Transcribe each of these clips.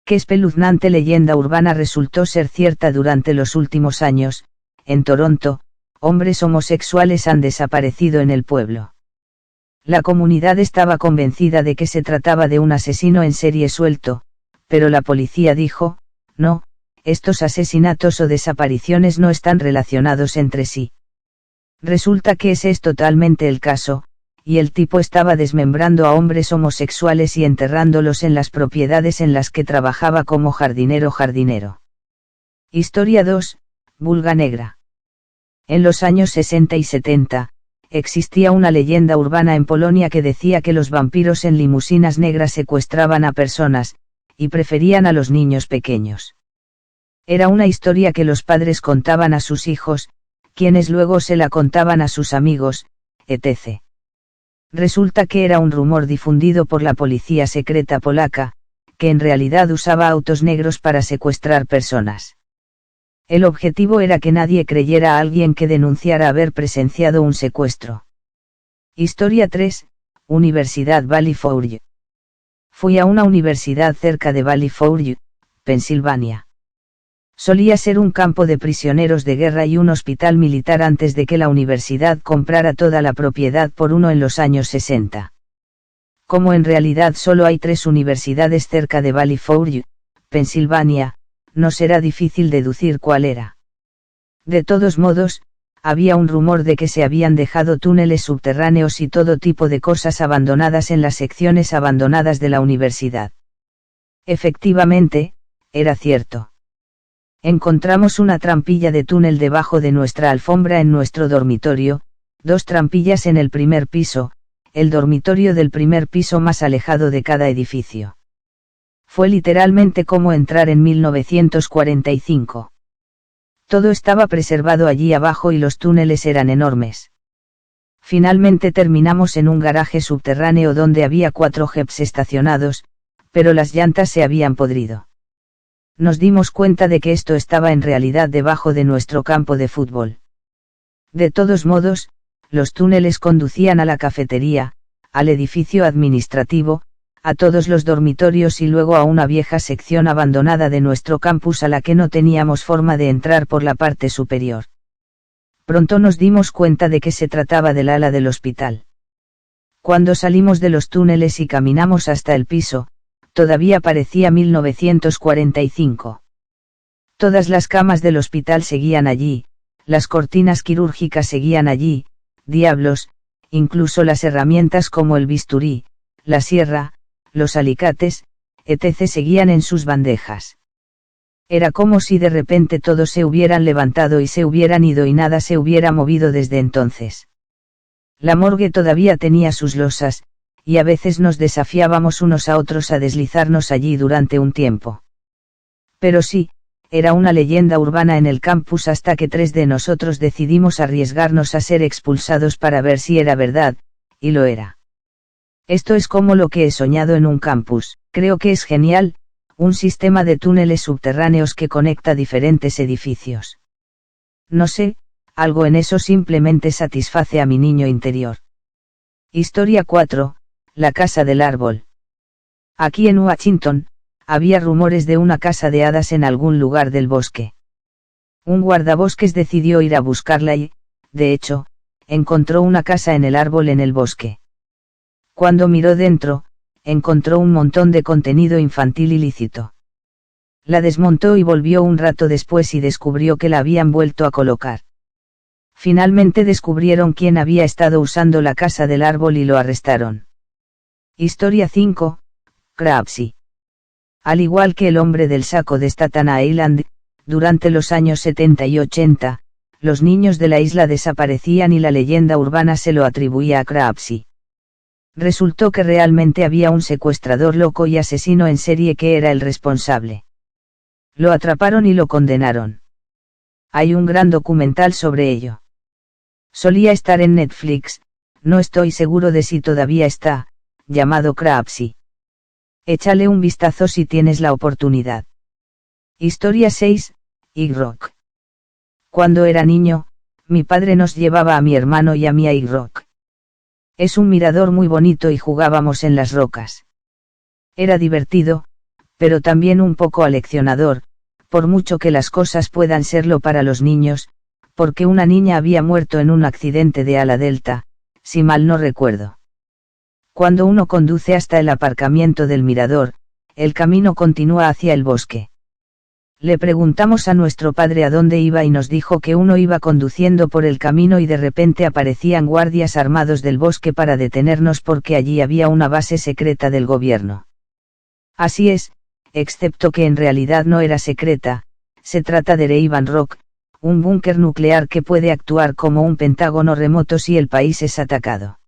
Qué espeluznante leyenda urbana resultó ser cierta durante los últimos años. En Toronto, hombres homosexuales han desaparecido en el pueblo. La comunidad estaba convencida de que se trataba de un asesino en serie suelto, pero la policía dijo, no, estos asesinatos o desapariciones no están relacionados entre sí. Resulta que ese es totalmente el caso, y el tipo estaba desmembrando a hombres homosexuales y enterrándolos en las propiedades en las que trabajaba como jardinero. Historia 2, Vulga Negra. En los años 60 y 70, existía una leyenda urbana en Polonia que decía que los vampiros en limusinas negras secuestraban a personas, y preferían a los niños pequeños. Era una historia que los padres contaban a sus hijos, quienes luego se la contaban a sus amigos, etc. Resulta que era un rumor difundido por la policía secreta polaca, que en realidad usaba autos negros para secuestrar personas. El objetivo era que nadie creyera a alguien que denunciara haber presenciado un secuestro. Historia 3, Universidad Valley Forge. Fui a una universidad cerca de Valley Forge, Pensilvania. Solía ser un campo de prisioneros de guerra y un hospital militar antes de que la universidad comprara toda la propiedad por uno en los años 60. Como en realidad solo hay 3 universidades cerca de Valley Forge, Pensilvania, no será difícil deducir cuál era. De todos modos, había un rumor de que se habían dejado túneles subterráneos y todo tipo de cosas abandonadas en las secciones abandonadas de la universidad. Efectivamente, era cierto. Encontramos una trampilla de túnel debajo de nuestra alfombra en nuestro dormitorio, 2 trampillas en el primer piso, el dormitorio del primer piso más alejado de cada edificio. Fue literalmente como entrar en 1945. Todo estaba preservado allí abajo y los túneles eran enormes. Finalmente terminamos en un garaje subterráneo donde había 4 jeeps estacionados, pero las llantas se habían podrido. Nos dimos cuenta de que esto estaba en realidad debajo de nuestro campo de fútbol. De todos modos, los túneles conducían a la cafetería, al edificio administrativo, a todos los dormitorios y luego a una vieja sección abandonada de nuestro campus a la que no teníamos forma de entrar por la parte superior. Pronto nos dimos cuenta de que se trataba del ala del hospital. Cuando salimos de los túneles y caminamos hasta el piso, todavía parecía 1945. Todas las camas del hospital seguían allí, las cortinas quirúrgicas seguían allí, diablos, incluso las herramientas como el bisturí, la sierra, los alicates, etc. seguían en sus bandejas. Era como si de repente todos se hubieran levantado y se hubieran ido y nada se hubiera movido desde entonces. La morgue todavía tenía sus losas, y a veces nos desafiábamos unos a otros a deslizarnos allí durante un tiempo. Pero sí, era una leyenda urbana en el campus hasta que 3 de nosotros decidimos arriesgarnos a ser expulsados para ver si era verdad, y lo era. Esto es como lo que he soñado en un campus, creo que es genial, un sistema de túneles subterráneos que conecta diferentes edificios. No sé, algo en eso simplemente satisface a mi niño interior. Historia 4. La casa del árbol. Aquí en Washington, había rumores de una casa de hadas en algún lugar del bosque. Un guardabosques decidió ir a buscarla y, de hecho, encontró una casa en el árbol en el bosque. Cuando miró dentro, encontró un montón de contenido infantil ilícito. La desmontó y volvió un rato después y descubrió que la habían vuelto a colocar. Finalmente descubrieron quién había estado usando la casa del árbol y lo arrestaron. Historia 5, Crabsy. Al igual que el hombre del saco de Staten Island, durante los años 70 y 80, los niños de la isla desaparecían y la leyenda urbana se lo atribuía a Crabsy. Resultó que realmente había un secuestrador loco y asesino en serie que era el responsable. Lo atraparon y lo condenaron. Hay un gran documental sobre ello. Solía estar en Netflix, no estoy seguro de si todavía está, llamado Crabsy. Échale un vistazo si tienes la oportunidad. Historia 6, Ig-Rock. Cuando era niño, mi padre nos llevaba a mi hermano y a mí a Ig-Rock. Es un mirador muy bonito y jugábamos en las rocas. Era divertido, pero también un poco aleccionador, por mucho que las cosas puedan serlo para los niños, porque una niña había muerto en un accidente de ala delta, si mal no recuerdo. Cuando uno conduce hasta el aparcamiento del mirador, el camino continúa hacia el bosque. Le preguntamos a nuestro padre a dónde iba y nos dijo que uno iba conduciendo por el camino y de repente aparecían guardias armados del bosque para detenernos porque allí había una base secreta del gobierno. Así es, excepto que en realidad no era secreta, se trata de Reavan Rock, un búnker nuclear que puede actuar como un pentágono remoto si el país es atacado.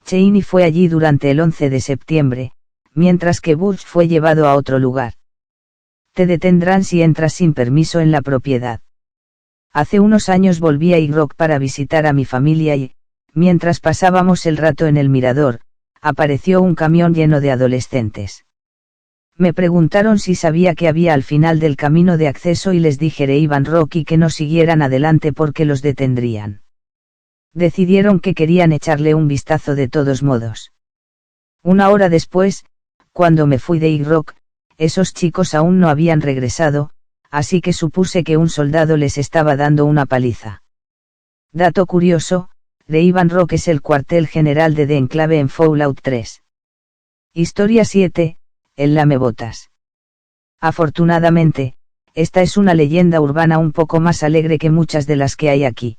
Cheney fue allí durante el 11 de septiembre, mientras que Bush fue llevado a otro lugar. Te detendrán si entras sin permiso en la propiedad. Hace unos años volví a Rock para visitar a mi familia y, mientras pasábamos el rato en el mirador, apareció un camión lleno de adolescentes. Me preguntaron si sabía que había al final del camino de acceso y les dije Reavan Rock y que no siguieran adelante porque los detendrían. Decidieron que querían echarle un vistazo de todos modos. Una hora después, cuando me fui de Rock, esos chicos aún no habían regresado, así que supuse que un soldado les estaba dando una paliza. Dato curioso, Reavan Rock es el cuartel general de The Enclave en Fallout 3. Historia 7, el lamebotas. Afortunadamente, esta es una leyenda urbana un poco más alegre que muchas de las que hay aquí.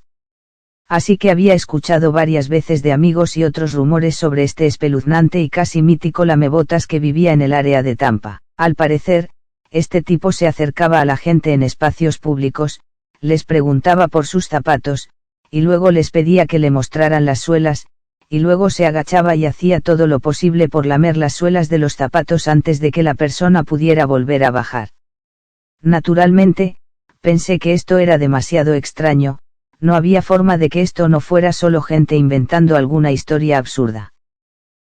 Así que había escuchado varias veces de amigos y otros rumores sobre este espeluznante y casi mítico lamebotas que vivía en el área de Tampa. Al parecer, este tipo se acercaba a la gente en espacios públicos, les preguntaba por sus zapatos, y luego les pedía que le mostraran las suelas, y luego se agachaba y hacía todo lo posible por lamer las suelas de los zapatos antes de que la persona pudiera volver a bajar. Naturalmente, pensé que esto era demasiado extraño, no había forma de que esto no fuera solo gente inventando alguna historia absurda.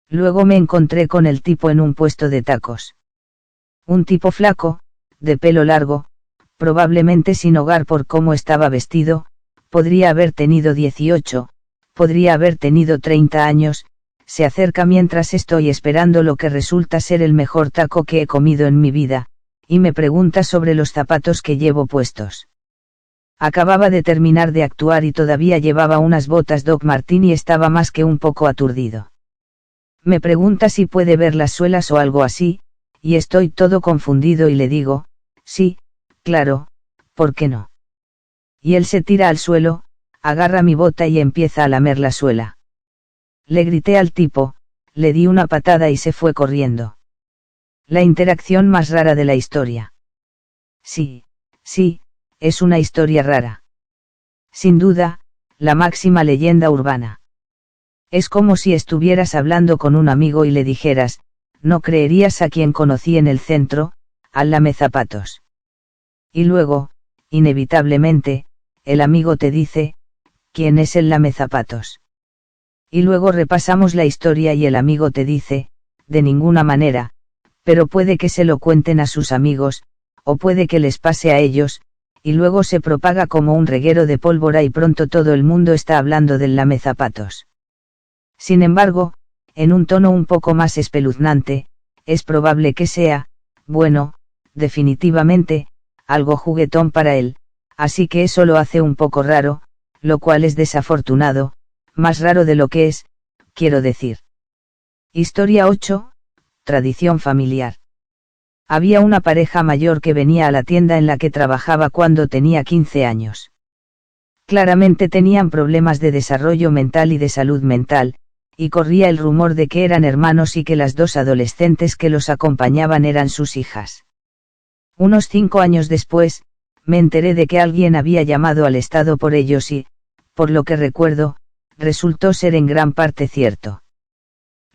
Luego me encontré con el tipo en un puesto de tacos. Un tipo flaco, de pelo largo, probablemente sin hogar por cómo estaba vestido, podría haber tenido 18, podría haber tenido 30 años, se acerca mientras estoy esperando lo que resulta ser el mejor taco que he comido en mi vida, y me pregunta sobre los zapatos que llevo puestos. Acababa de terminar de actuar y todavía llevaba unas botas Doc Martens y estaba más que un poco aturdido. Me pregunta si puede ver las suelas o algo así, y estoy todo confundido y le digo, sí, claro, ¿por qué no? Y él se tira al suelo, agarra mi bota y empieza a lamer la suela. Le grité al tipo, le di una patada y se fue corriendo. La interacción más rara de la historia. Sí, es una historia rara. Sin duda, la máxima leyenda urbana. Es como si estuvieras hablando con un amigo y le dijeras, no creerías a quien conocí en el centro, al lamezapatos. Y luego, inevitablemente, el amigo te dice, ¿quién es el lamezapatos? Y luego repasamos la historia y el amigo te dice, de ninguna manera, pero puede que se lo cuenten a sus amigos, o puede que les pase a ellos, y luego se propaga como un reguero de pólvora y pronto todo el mundo está hablando del lamezapatos. Sin embargo, en un tono un poco más espeluznante, es probable que sea, bueno, definitivamente, algo juguetón para él, así que eso lo hace un poco raro, lo cual es desafortunado, más raro de lo que es, quiero decir. Historia 8, tradición familiar. Había una pareja mayor que venía a la tienda en la que trabajaba cuando tenía 15 años. Claramente tenían problemas de desarrollo mental y de salud mental, y corría el rumor de que eran hermanos y que las dos adolescentes que los acompañaban eran sus hijas. Unos 5 años después, me enteré de que alguien había llamado al Estado por ellos y, por lo que recuerdo, resultó ser en gran parte cierto.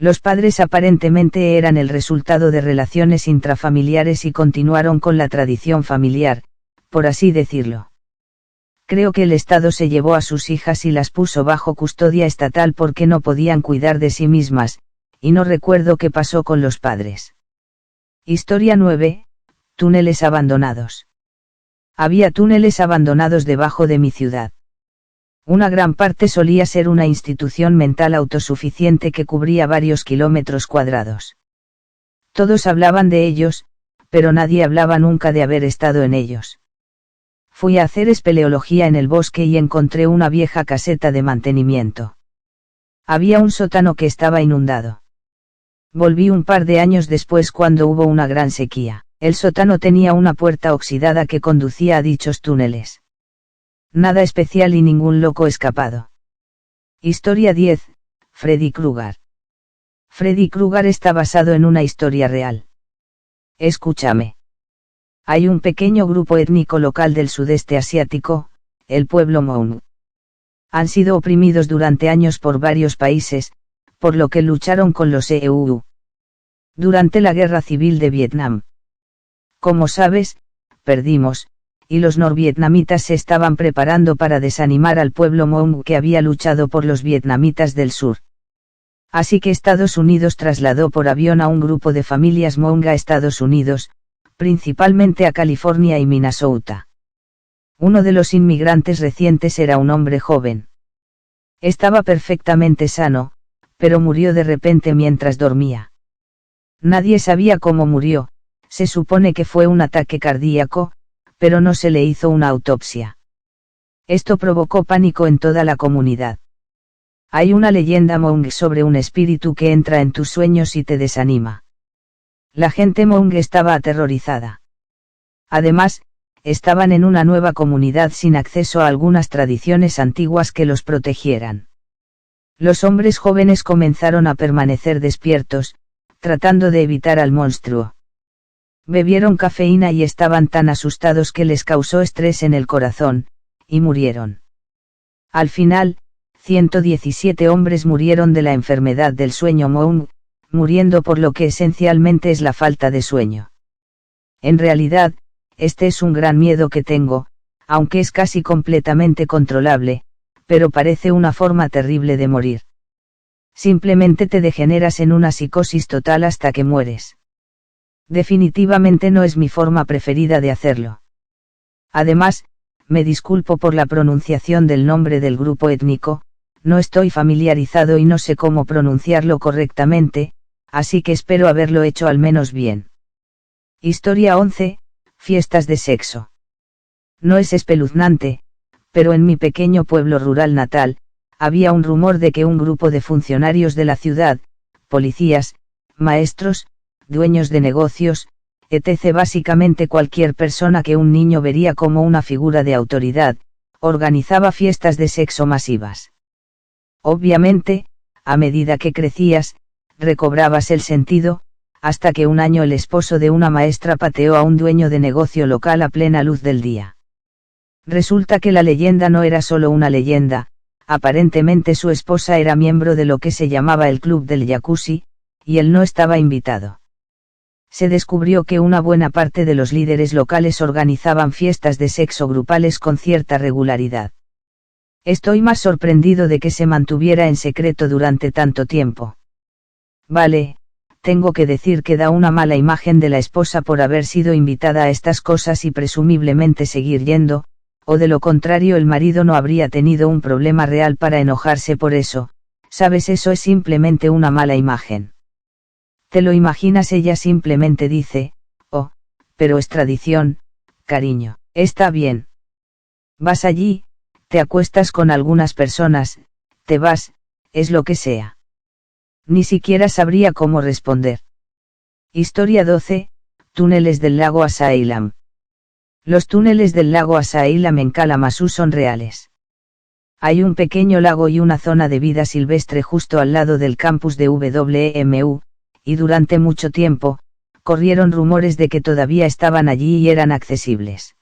Los padres aparentemente eran el resultado de relaciones intrafamiliares y continuaron con la tradición familiar, por así decirlo. Creo que el Estado se llevó a sus hijas y las puso bajo custodia estatal porque no podían cuidar de sí mismas, y no recuerdo qué pasó con los padres. Historia 9, túneles abandonados. Había túneles abandonados debajo de mi ciudad. Una gran parte solía ser una institución mental autosuficiente que cubría varios kilómetros cuadrados. Todos hablaban de ellos, pero nadie hablaba nunca de haber estado en ellos. Fui a hacer espeleología en el bosque y encontré una vieja caseta de mantenimiento. Había un sótano que estaba inundado. Volví un par de años después cuando hubo una gran sequía. El sótano tenía una puerta oxidada que conducía a dichos túneles. Nada especial y ningún loco escapado. Historia 10. Freddy Krueger. Freddy Krueger está basado en una historia real. Escúchame. Hay un pequeño grupo étnico local del sudeste asiático, el pueblo Hmong. Han sido oprimidos durante años por varios países, por lo que lucharon con los EUU. Durante la Guerra Civil de Vietnam. Como sabes, perdimos, y los norvietnamitas se estaban preparando para desanimar al pueblo Hmong que había luchado por los vietnamitas del sur. Así que Estados Unidos trasladó por avión a un grupo de familias Hmong a Estados Unidos, principalmente a California y Minnesota. Uno de los inmigrantes recientes era un hombre joven. Estaba perfectamente sano, pero murió de repente mientras dormía. Nadie sabía cómo murió, se supone que fue un ataque cardíaco, pero no se le hizo una autopsia. Esto provocó pánico en toda la comunidad. Hay una leyenda Hmong sobre un espíritu que entra en tus sueños y te desanima. La gente Hmong estaba aterrorizada. Además, estaban en una nueva comunidad sin acceso a algunas tradiciones antiguas que los protegieran. Los hombres jóvenes comenzaron a permanecer despiertos, tratando de evitar al monstruo. Bebieron cafeína y estaban tan asustados que les causó estrés en el corazón, y murieron. Al final, 117 hombres murieron de la enfermedad del sueño Hmong, muriendo por lo que esencialmente es la falta de sueño. En realidad, este es un gran miedo que tengo, aunque es casi completamente controlable, pero parece una forma terrible de morir. Simplemente te degeneras en una psicosis total hasta que mueres. Definitivamente no es mi forma preferida de hacerlo. Además, me disculpo por la pronunciación del nombre del grupo étnico, no estoy familiarizado y no sé cómo pronunciarlo correctamente, así que espero haberlo hecho al menos bien. Historia 11. Fiestas de sexo. No es espeluznante, pero en mi pequeño pueblo rural natal, había un rumor de que un grupo de funcionarios de la ciudad, policías, maestros, dueños de negocios, etc. básicamente cualquier persona que un niño vería como una figura de autoridad, organizaba fiestas de sexo masivas. Obviamente, a medida que crecías, recobrabas el sentido, hasta que un año el esposo de una maestra pateó a un dueño de negocio local a plena luz del día. Resulta que la leyenda no era solo una leyenda, aparentemente su esposa era miembro de lo que se llamaba el Club del Jacuzzi, y él no estaba invitado. Se descubrió que una buena parte de los líderes locales organizaban fiestas de sexo grupales con cierta regularidad. Estoy más sorprendido de que se mantuviera en secreto durante tanto tiempo. Vale, tengo que decir que da una mala imagen de la esposa por haber sido invitada a estas cosas y presumiblemente seguir yendo, o de lo contrario el marido no habría tenido un problema real para enojarse por eso, sabes, eso es simplemente una mala imagen. ¿Te lo imaginas? Ella simplemente dice, oh, pero es tradición, cariño, está bien. Vas allí, te acuestas con algunas personas, te vas, es lo que sea. Ni siquiera sabría cómo responder. Historia 12. Túneles del lago Asailam. Los túneles del lago Asailam en Kalamazoo son reales. Hay un pequeño lago y una zona de vida silvestre justo al lado del campus de WMU, y durante mucho tiempo, corrieron rumores de que todavía estaban allí y eran accesibles.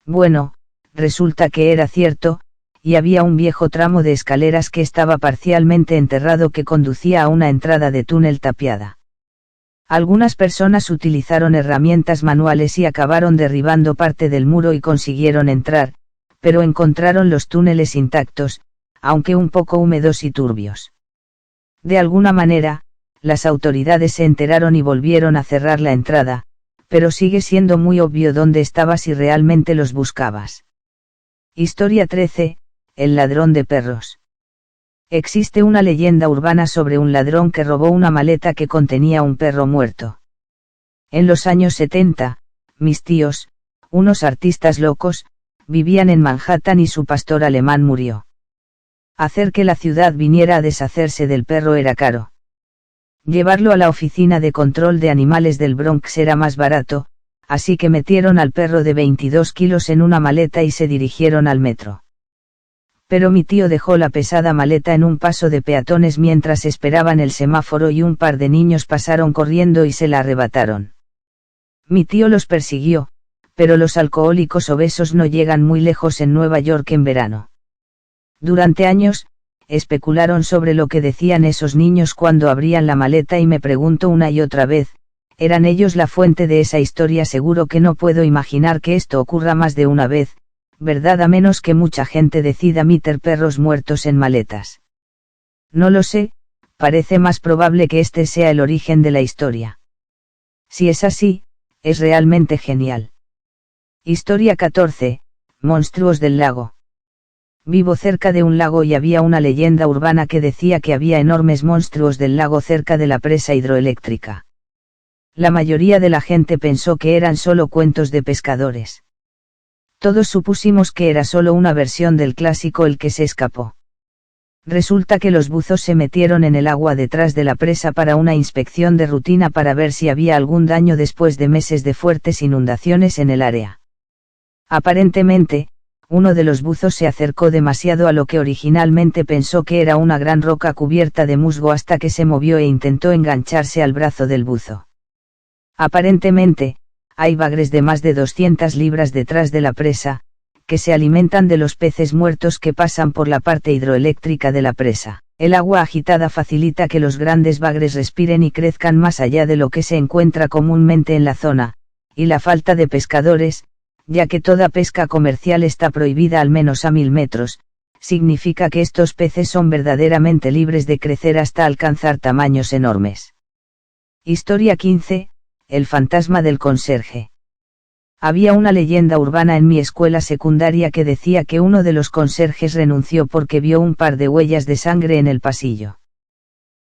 Bueno, resulta que era cierto, y había un viejo tramo de escaleras que estaba parcialmente enterrado que conducía a una entrada de túnel tapiada. Algunas personas utilizaron herramientas manuales y acabaron derribando parte del muro y consiguieron entrar, pero encontraron los túneles intactos, aunque un poco húmedos y turbios. De alguna manera, las autoridades se enteraron y volvieron a cerrar la entrada, pero sigue siendo muy obvio dónde estabas si realmente los buscabas. Historia 13. El ladrón de perros. Existe una leyenda urbana sobre un ladrón que robó una maleta que contenía un perro muerto. En los años 70, mis tíos, unos artistas locos, vivían en Manhattan y su pastor alemán murió. Hacer que la ciudad viniera a deshacerse del perro era caro. Llevarlo a la oficina de control de animales del Bronx era más barato, así que metieron al perro de 22 kilos en una maleta y se dirigieron al metro. Pero mi tío dejó la pesada maleta en un paso de peatones mientras esperaban el semáforo y un par de niños pasaron corriendo y se la arrebataron. Mi tío los persiguió, pero los alcohólicos obesos no llegan muy lejos en Nueva York en verano. Durante años, especularon sobre lo que decían esos niños cuando abrían la maleta y me pregunto una y otra vez, ¿eran ellos la fuente de esa historia? Seguro que no puedo imaginar que esto ocurra más de una vez, ¿verdad? A menos que mucha gente decida meter perros muertos en maletas. No lo sé, parece más probable que este sea el origen de la historia. Si es así, es realmente genial. Historia 14, Monstruos del lago. Vivo cerca de un lago y había una leyenda urbana que decía que había enormes monstruos del lago cerca de la presa hidroeléctrica. La mayoría de la gente pensó que eran solo cuentos de pescadores. Todos supusimos que era solo una versión del clásico el que se escapó. Resulta que los buzos se metieron en el agua detrás de la presa para una inspección de rutina para ver si había algún daño después de meses de fuertes inundaciones en el área. Aparentemente, uno de los buzos se acercó demasiado a lo que originalmente pensó que era una gran roca cubierta de musgo hasta que se movió e intentó engancharse al brazo del buzo. Aparentemente, hay bagres de más de 200 libras detrás de la presa, que se alimentan de los peces muertos que pasan por la parte hidroeléctrica de la presa. El agua agitada facilita que los grandes bagres respiren y crezcan más allá de lo que se encuentra comúnmente en la zona, y la falta de pescadores, ya que toda pesca comercial está prohibida al menos a 1000 metros, significa que estos peces son verdaderamente libres de crecer hasta alcanzar tamaños enormes. Historia 15, el fantasma del conserje. Había una leyenda urbana en mi escuela secundaria que decía que uno de los conserjes renunció porque vio un par de huellas de sangre en el pasillo.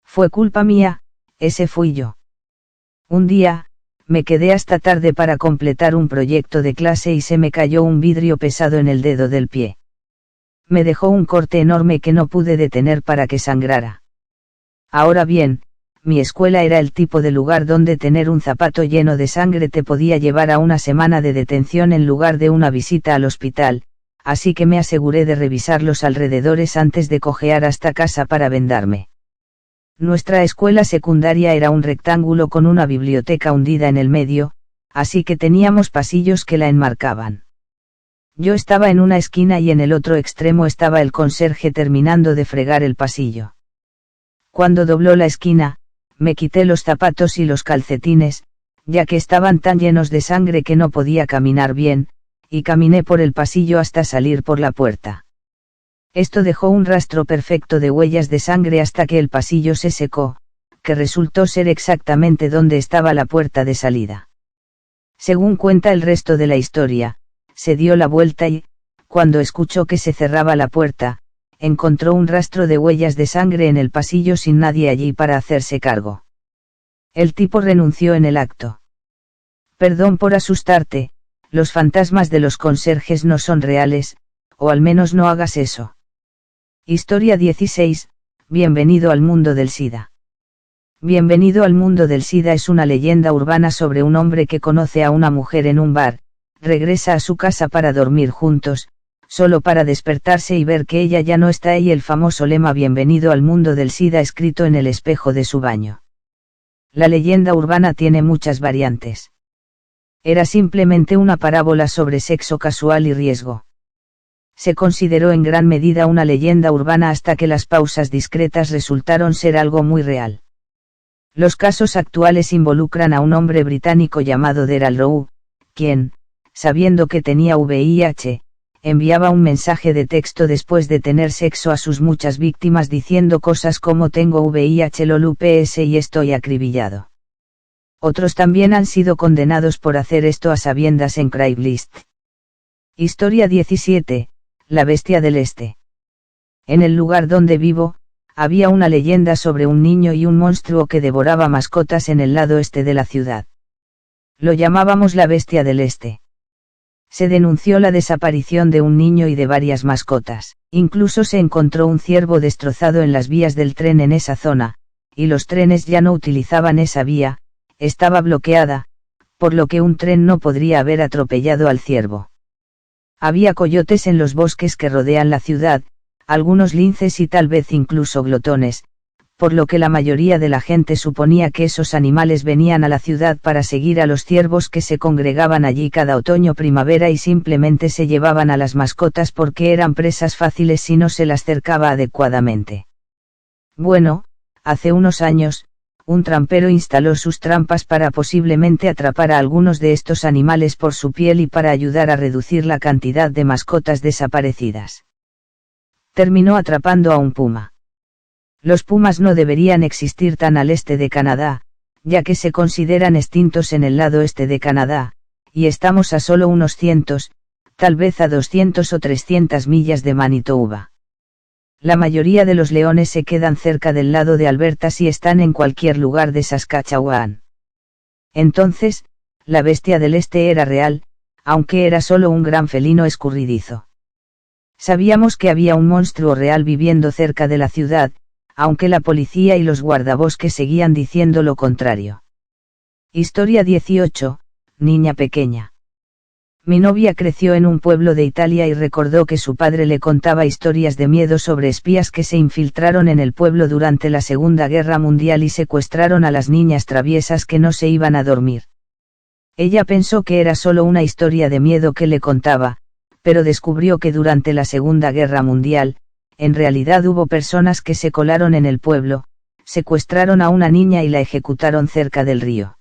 Fue culpa mía, ese fui yo. Un día, me quedé hasta tarde para completar un proyecto de clase y se me cayó un vidrio pesado en el dedo del pie. Me dejó un corte enorme que no pude detener para que sangrara. Ahora bien, mi escuela era el tipo de lugar donde tener un zapato lleno de sangre te podía llevar a una semana de detención en lugar de una visita al hospital, así que me aseguré de revisar los alrededores antes de cojear hasta casa para vendarme. Nuestra escuela secundaria era un rectángulo con una biblioteca hundida en el medio, así que teníamos pasillos que la enmarcaban. Yo estaba en una esquina y en el otro extremo estaba el conserje terminando de fregar el pasillo. Cuando dobló la esquina, me quité los zapatos y los calcetines, ya que estaban tan llenos de sangre que no podía caminar bien, y caminé por el pasillo hasta salir por la puerta. Esto dejó un rastro perfecto de huellas de sangre hasta que el pasillo se secó, que resultó ser exactamente donde estaba la puerta de salida. Según cuenta el resto de la historia, se dio la vuelta y, cuando escuchó que se cerraba la puerta, encontró un rastro de huellas de sangre en el pasillo sin nadie allí para hacerse cargo. El tipo renunció en el acto. Perdón por asustarte, los fantasmas de los conserjes no son reales, o al menos no hagas eso. Historia 16, bienvenido al mundo del SIDA. Bienvenido al mundo del SIDA es una leyenda urbana sobre un hombre que conoce a una mujer en un bar, regresa a su casa para dormir juntos, solo para despertarse y ver que ella ya no está y el famoso lema bienvenido al mundo del SIDA escrito en el espejo de su baño. La leyenda urbana tiene muchas variantes. Era simplemente una parábola sobre sexo casual y riesgo. Se consideró en gran medida una leyenda urbana hasta que las pausas discretas resultaron ser algo muy real. Los casos actuales involucran a un hombre británico llamado Daryl Rowe, quien, sabiendo que tenía VIH, enviaba un mensaje de texto después de tener sexo a sus muchas víctimas diciendo cosas como tengo VIH lol PS y estoy acribillado. Otros también han sido condenados por hacer esto a sabiendas en Craigslist. Historia 17. La bestia del este. En el lugar donde vivo, había una leyenda sobre un niño y un monstruo que devoraba mascotas en el lado este de la ciudad. Lo llamábamos la bestia del este. Se denunció la desaparición de un niño y de varias mascotas, incluso se encontró un ciervo destrozado en las vías del tren en esa zona, y los trenes ya no utilizaban esa vía, estaba bloqueada, por lo que un tren no podría haber atropellado al ciervo. Había coyotes en los bosques que rodean la ciudad, algunos linces y tal vez incluso glotones, por lo que la mayoría de la gente suponía que esos animales venían a la ciudad para seguir a los ciervos que se congregaban allí cada otoño-primavera y simplemente se llevaban a las mascotas porque eran presas fáciles si no se las cercaba adecuadamente. Bueno, hace unos años, un trampero instaló sus trampas para posiblemente atrapar a algunos de estos animales por su piel y para ayudar a reducir la cantidad de mascotas desaparecidas. Terminó atrapando a un puma. Los pumas no deberían existir tan al este de Canadá, ya que se consideran extintos en el lado este de Canadá, y estamos a solo unos cientos, tal vez a 200 o 300 millas de Manitoba. La mayoría de los leones se quedan cerca del lado de Alberta si están en cualquier lugar de Saskatchewan. Entonces, la bestia del este era real, aunque era solo un gran felino escurridizo. Sabíamos que había un monstruo real viviendo cerca de la ciudad, aunque la policía y los guardabosques seguían diciendo lo contrario. Historia 18, niña pequeña. Mi novia creció en un pueblo de Italia y recordó que su padre le contaba historias de miedo sobre espías que se infiltraron en el pueblo durante la Segunda Guerra Mundial y secuestraron a las niñas traviesas que no se iban a dormir. Ella pensó que era solo una historia de miedo que le contaba, pero descubrió que durante la Segunda Guerra Mundial, en realidad hubo personas que se colaron en el pueblo, secuestraron a una niña y la ejecutaron cerca del río.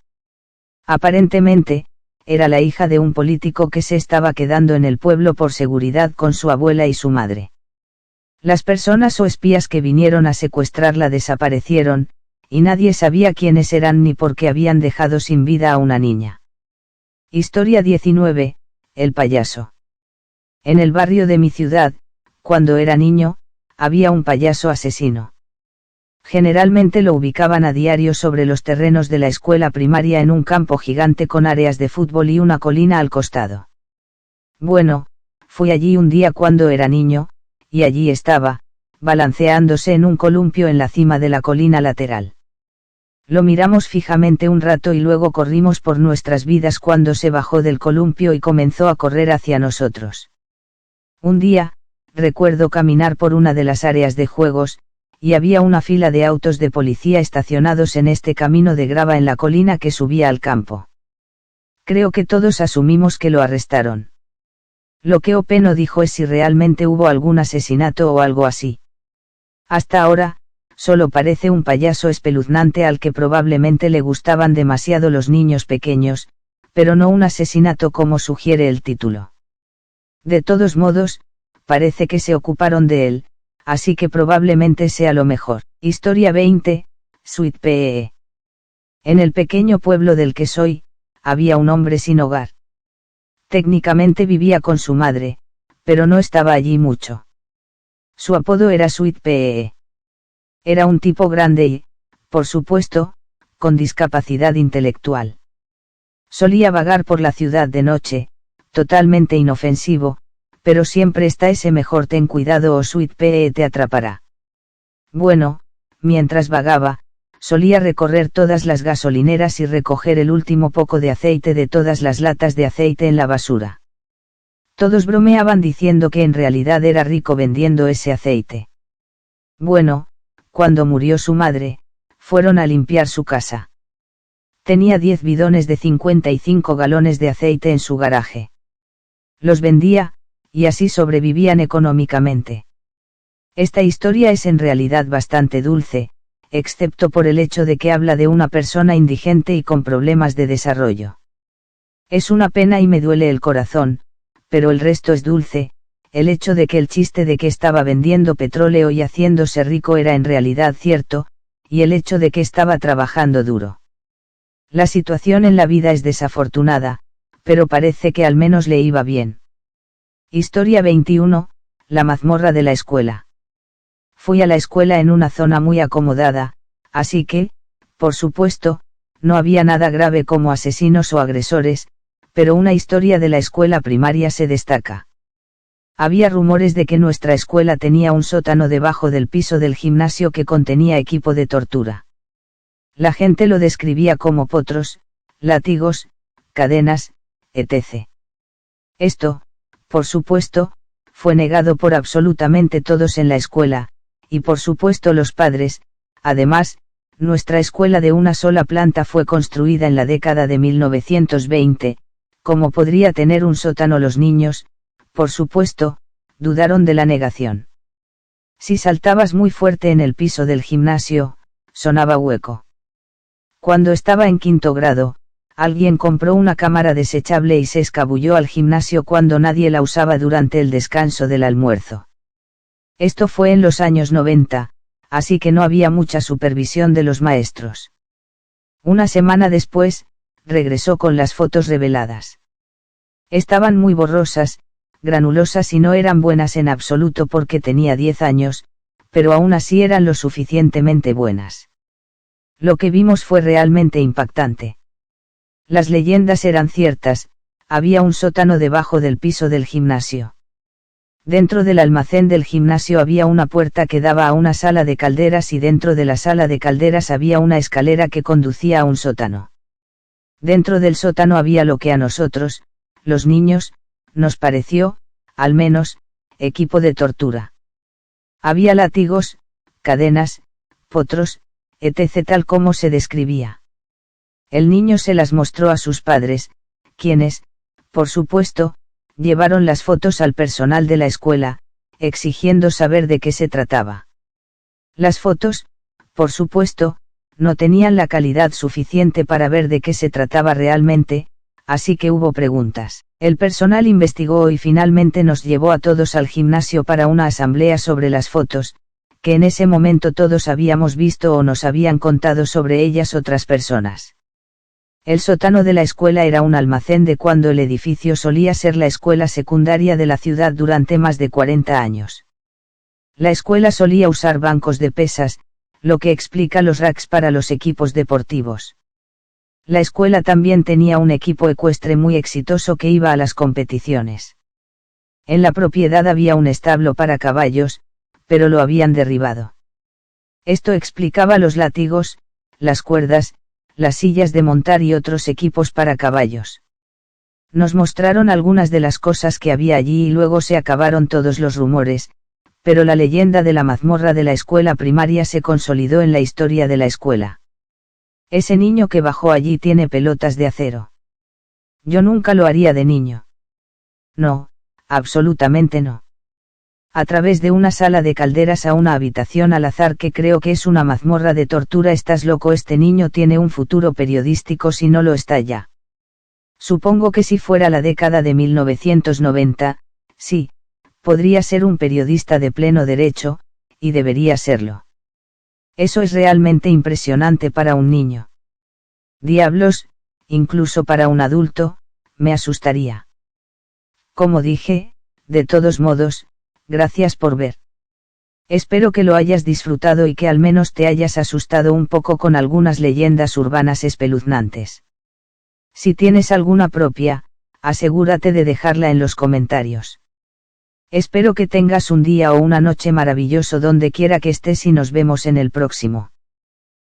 Aparentemente, era la hija de un político que se estaba quedando en el pueblo por seguridad con su abuela y su madre. Las personas o espías que vinieron a secuestrarla desaparecieron, y nadie sabía quiénes eran ni por qué habían dejado sin vida a una niña. Historia 19, el payaso. En el barrio de mi ciudad, cuando era niño, había un payaso asesino. Generalmente lo ubicaban a diario sobre los terrenos de la escuela primaria en un campo gigante con áreas de fútbol y una colina al costado. Bueno, fui allí un día cuando era niño, y allí estaba, balanceándose en un columpio en la cima de la colina lateral. Lo miramos fijamente un rato y luego corrimos por nuestras vidas cuando se bajó del columpio y comenzó a correr hacia nosotros. Un día, recuerdo caminar por una de las áreas de juegos, y había una fila de autos de policía estacionados en este camino de grava en la colina que subía al campo. Creo que todos asumimos que lo arrestaron. Lo que Ope no dijo es si realmente hubo algún asesinato o algo así. Hasta ahora, solo parece un payaso espeluznante al que probablemente le gustaban demasiado los niños pequeños, pero no un asesinato como sugiere el título. De todos modos, parece que se ocuparon de él, así que probablemente sea lo mejor. Historia 20, Sweet Pea. En el pequeño pueblo del que soy, había un hombre sin hogar. Técnicamente vivía con su madre, pero no estaba allí mucho. Su apodo era Sweet Pea. Era un tipo grande y, por supuesto, con discapacidad intelectual. Solía vagar por la ciudad de noche, totalmente inofensivo, pero siempre está ese mejor ten cuidado o Sweet Pea te atrapará. Bueno, mientras vagaba, solía recorrer todas las gasolineras y recoger el último poco de aceite de todas las latas de aceite en la basura. Todos bromeaban diciendo que en realidad era rico vendiendo ese aceite. Bueno, cuando murió su madre, fueron a limpiar su casa. Tenía 10 bidones de 55 galones de aceite en su garaje. Los vendía, y así sobrevivían económicamente. Esta historia es en realidad bastante dulce, excepto por el hecho de que habla de una persona indigente y con problemas de desarrollo. Es una pena y me duele el corazón, pero el resto es dulce, el hecho de que el chiste de que estaba vendiendo petróleo y haciéndose rico era en realidad cierto, y el hecho de que estaba trabajando duro. La situación en la vida es desafortunada, pero parece que al menos le iba bien. Historia 21, la mazmorra de la escuela. Fui a la escuela en una zona muy acomodada, así que, por supuesto, no había nada grave como asesinos o agresores, pero una historia de la escuela primaria se destaca. Había rumores de que nuestra escuela tenía un sótano debajo del piso del gimnasio que contenía equipo de tortura. La gente lo describía como potros, látigos, cadenas, etc. Esto, por supuesto, fue negado por absolutamente todos en la escuela, y por supuesto los padres. Además, nuestra escuela de una sola planta fue construida en la década de 1920, ¿cómo podría tener un sótano los niños? Por supuesto, dudaron de la negación. Si saltabas muy fuerte en el piso del gimnasio, sonaba hueco. Cuando estaba en 5º grado, alguien compró una cámara desechable y se escabulló al gimnasio cuando nadie la usaba durante el descanso del almuerzo. Esto fue en los años 90, así que no había mucha supervisión de los maestros. Una semana después, regresó con las fotos reveladas. Estaban muy borrosas, granulosas y no eran buenas en absoluto porque tenía 10 años, pero aún así eran lo suficientemente buenas. Lo que vimos fue realmente impactante. Las leyendas eran ciertas, había un sótano debajo del piso del gimnasio. Dentro del almacén del gimnasio había una puerta que daba a una sala de calderas y dentro de la sala de calderas había una escalera que conducía a un sótano. Dentro del sótano había lo que a nosotros, los niños, nos pareció, al menos, equipo de tortura. Había látigos, cadenas, potros, etc. tal como se describía. El niño se las mostró a sus padres, quienes, por supuesto, llevaron las fotos al personal de la escuela, exigiendo saber de qué se trataba. Las fotos, por supuesto, no tenían la calidad suficiente para ver de qué se trataba realmente, así que hubo preguntas. El personal investigó y finalmente nos llevó a todos al gimnasio para una asamblea sobre las fotos, que en ese momento todos habíamos visto o nos habían contado sobre ellas otras personas. El sótano de la escuela era un almacén de cuando el edificio solía ser la escuela secundaria de la ciudad durante más de 40 años. La escuela solía usar bancos de pesas, lo que explica los racks para los equipos deportivos. La escuela también tenía un equipo ecuestre muy exitoso que iba a las competiciones. En la propiedad había un establo para caballos, pero lo habían derribado. Esto explicaba los látigos, las cuerdas, las sillas de montar y otros equipos para caballos. Nos mostraron algunas de las cosas que había allí y luego se acabaron todos los rumores, pero la leyenda de la mazmorra de la escuela primaria se consolidó en la historia de la escuela. Ese niño que bajó allí tiene pelotas de acero. Yo nunca lo haría de niño. No, absolutamente no. A través de una sala de calderas a una habitación al azar que creo que es una mazmorra de tortura. Estás loco, este niño tiene un futuro periodístico si no lo está ya. Supongo que si fuera la década de 1990, sí, podría ser un periodista de pleno derecho, y debería serlo. Eso es realmente impresionante para un niño. Diablos, incluso para un adulto, me asustaría. Como dije, de todos modos, gracias por ver. Espero que lo hayas disfrutado y que al menos te hayas asustado un poco con algunas leyendas urbanas espeluznantes. Si tienes alguna propia, asegúrate de dejarla en los comentarios. Espero que tengas un día o una noche maravilloso donde quiera que estés y nos vemos en el próximo.